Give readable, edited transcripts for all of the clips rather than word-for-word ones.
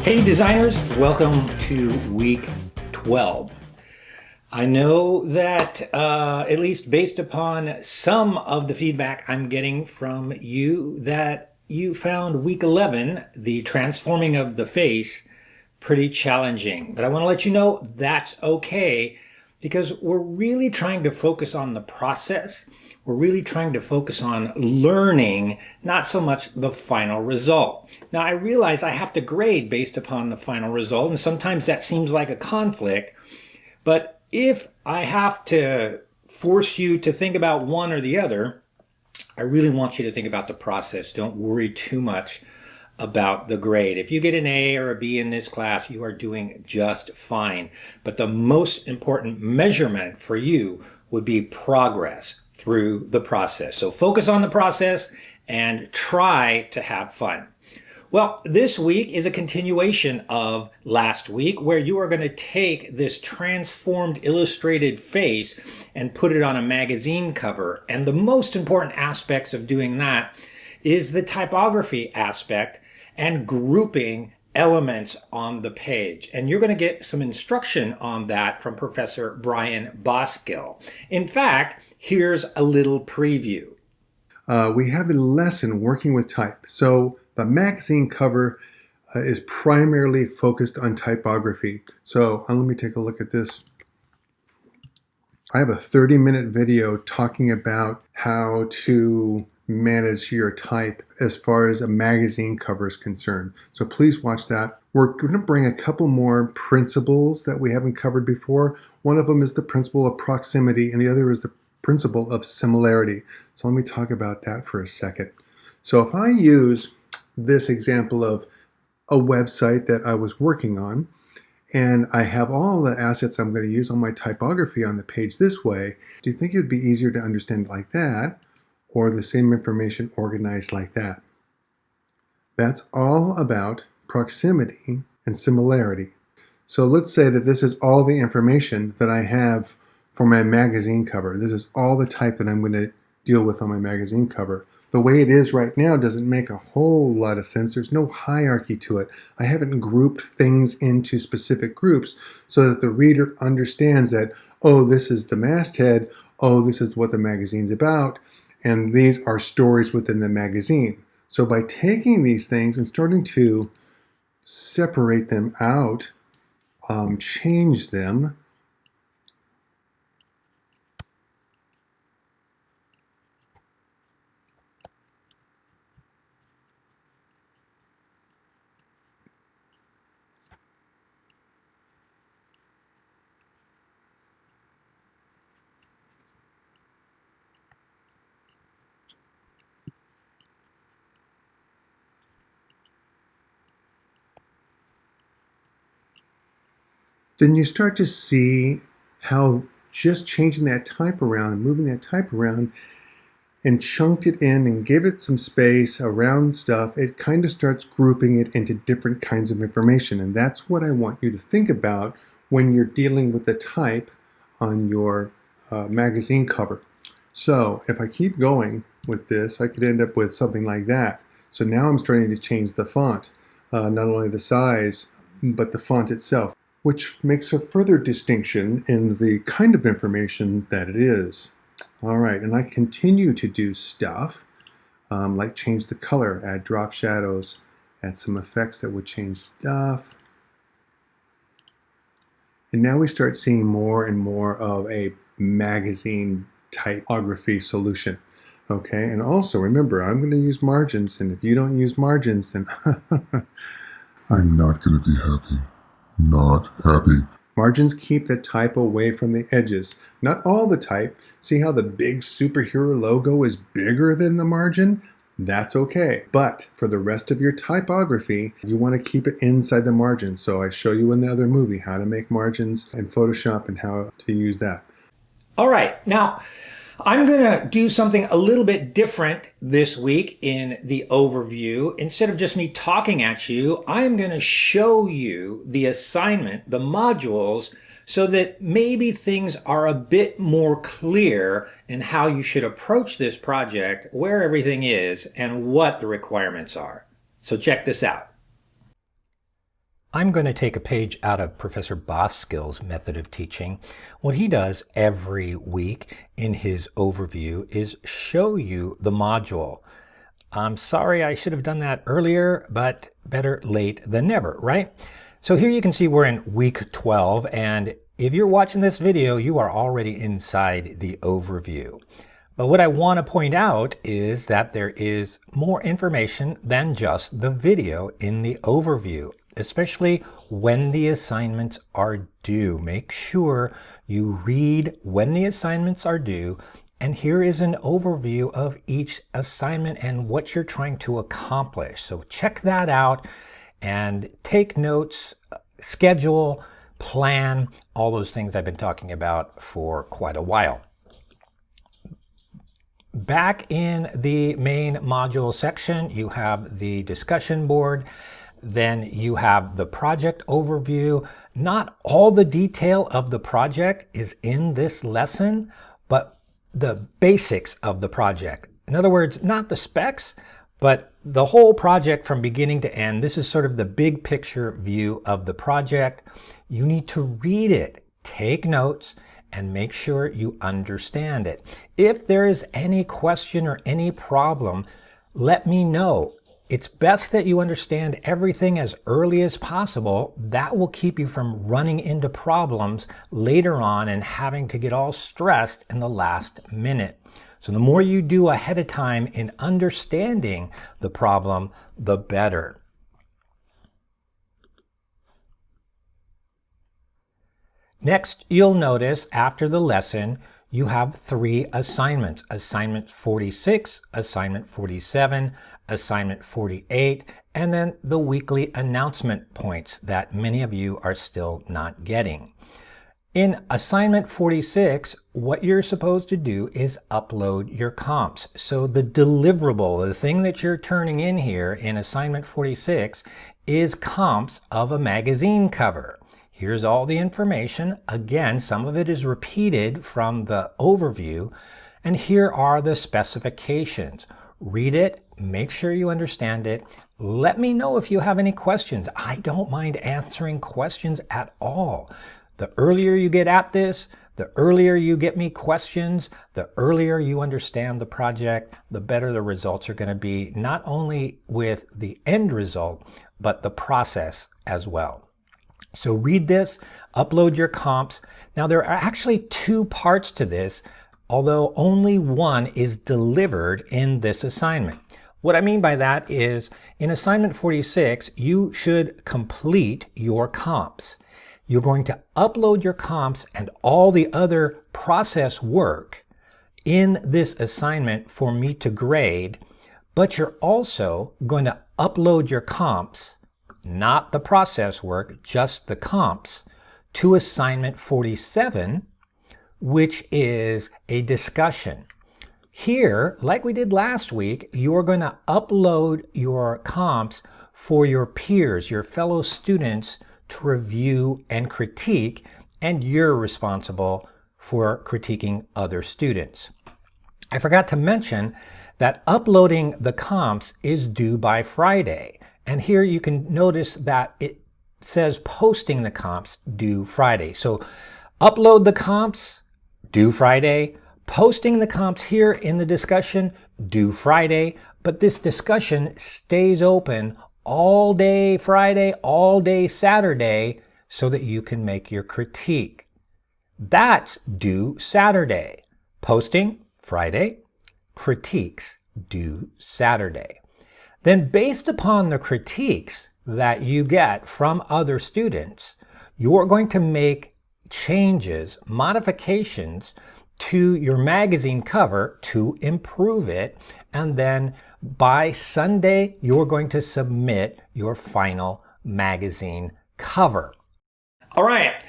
Hey designers, welcome to week 12. I know that at least based upon some of the feedback I'm getting from you, that you found week 11, the transforming of the face, pretty challenging. But I want to let you know that's okay, because we're really trying to focus on the process. We're really trying to focus on learning, not so much the final result. Now, I realize I have to grade based upon the final result, and sometimes that seems like a conflict. But if I have to force you to think about one or the other, I really want you to think about the process. Don't worry too much about the grade. If you get an A or a B in this class, you are doing just fine. But the most important measurement for you would be progress through the process. So focus on the process and try to have fun. Well, this week is a continuation of last week, where you are going to take this transformed illustrated face and put it on a magazine cover. And the most important aspects of doing that is the typography aspect and grouping elements on the page. And you're going to get some instruction on that from Professor Brian Boskill. In fact, here's a little preview. We have a lesson working with type. So the magazine cover is primarily focused on typography. So let me take a look at this. I have a 30-minute video talking about how to manage your type as far as a magazine cover is concerned. So please watch that. We're going to bring a couple more principles that we haven't covered before. One of them is the principle of proximity, and the other is the principle of similarity. So let me talk about that for a second. So if I use this example of a website that I was working on, and I have all the assets I'm going to use on my typography on the page this way, do you think it would be easier to understand like that, or the same information organized like that? That's all about proximity and similarity. So let's say that this is all the information that I have for my magazine cover. This is all the type that I'm going to deal with on my magazine cover. The way it is right now doesn't make a whole lot of sense. There's no hierarchy to it. I haven't grouped things into specific groups so that the reader understands that, oh, this is the masthead, oh, this is what the magazine's about, and these are stories within the magazine. So by taking these things and starting to separate them out, change them, then you start to see how just changing that type around and moving that type around and chunked it in and gave it some space around stuff, it kind of starts grouping it into different kinds of information. And that's what I want you to think about when you're dealing with the type on your magazine cover. So if I keep going with this, I could end up with something like that. So now I'm starting to change the font, not only the size, but the font itself, which makes a further distinction in the kind of information that it is. All right, and I continue to do stuff like change the color, add drop shadows, add some effects that would change stuff. And now we start seeing more and more of a magazine typography solution. Okay, and also remember, I'm going to use margins, and if you don't use margins, then I'm not going to be happy. Not happy. Margins keep the type away from the edges. Not all the type. See how the big superhero logo is bigger than the margin? That's okay. But for the rest of your typography, you want to keep it inside the margin. So I show you in the other movie how to make margins in Photoshop and how to use that. All right, now I'm going to do something a little bit different this week in the overview. Instead of just me talking at you, I'm going to show you the assignment, the modules, so that maybe things are a bit more clear in how you should approach this project, where everything is, and what the requirements are. So check this out. I'm going to take a page out of Professor Boskill's method of teaching. What he does every week in his overview is show you the module. I'm sorry I should have done that earlier, but better late than never, right? So here you can see we're in week 12, and if you're watching this video, you are already inside the overview. But what I want to point out is that there is more information than just the video in the overview, especially when the assignments are due. Make sure you read when the assignments are due, and here is an overview of each assignment and what you're trying to accomplish. So check that out and take notes, schedule, plan, all those things I've been talking about for quite a while. Back in the main module section, you have the discussion board. Then you have the project overview. Not all the detail of the project is in this lesson, but the basics of the project. In other words, not the specs, but the whole project from beginning to end. This is sort of the big picture view of the project. You need to read it, take notes, and make sure you understand it. If there is any question or any problem, let me know. It's best that you understand everything as early as possible. That will keep you from running into problems later on and having to get all stressed in the last minute. So the more you do ahead of time in understanding the problem, the better. Next, you'll notice after the lesson, you have 3 assignments. Assignment 46, Assignment 47, Assignment 48, and then the weekly announcement points that many of you are still not getting. In Assignment 46, what you're supposed to do is upload your comps. So the deliverable, the thing that you're turning in here in Assignment 46 is comps of a magazine cover. Here's all the information. Again, some of it is repeated from the overview, and here are the specifications. Read it, make sure you understand it. Let me know if you have any questions. I don't mind answering questions at all. The earlier you get at this, the earlier you get me questions, the earlier you understand the project, the better the results are going to be, not only with the end result, but the process as well. So read this, upload your comps. Now there are actually 2 parts to this, although only one is delivered in this assignment. What I mean by that is in Assignment 46, you should complete your comps. You're going to upload your comps and all the other process work in this assignment for me to grade, but you're also going to upload your comps, not the process work, just the comps, to Assignment 47, which is a discussion. Here, like we did last week, you're going to upload your comps for your peers, your fellow students, to review and critique, and you're responsible for critiquing other students. I forgot to mention that uploading the comps is due by Friday. And here you can notice that it says posting the comps due Friday. So upload the comps due Friday, posting the comps here in the discussion due Friday, but this discussion stays open all day Friday, all day Saturday, so that you can make your critique. That's due Saturday. Posting Friday, critiques due Saturday. Then based upon the critiques that you get from other students, you're going to make changes, modifications to your magazine cover to improve it, and then by Sunday, you're going to submit your final magazine cover. All right,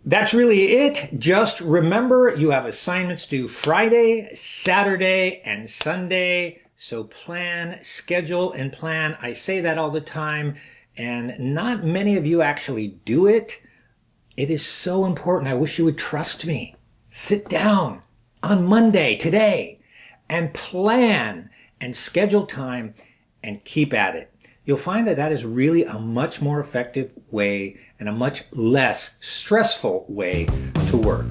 that's really it. Just remember, you have assignments due Friday, Saturday, and Sunday. So plan, schedule, and plan. I say that all the time, and not many of you actually do it. It is so important. I wish you would trust me. Sit down on Monday, today, and plan and schedule time and keep at it. you'll find that that is really a much more effective way and a much less stressful way to work.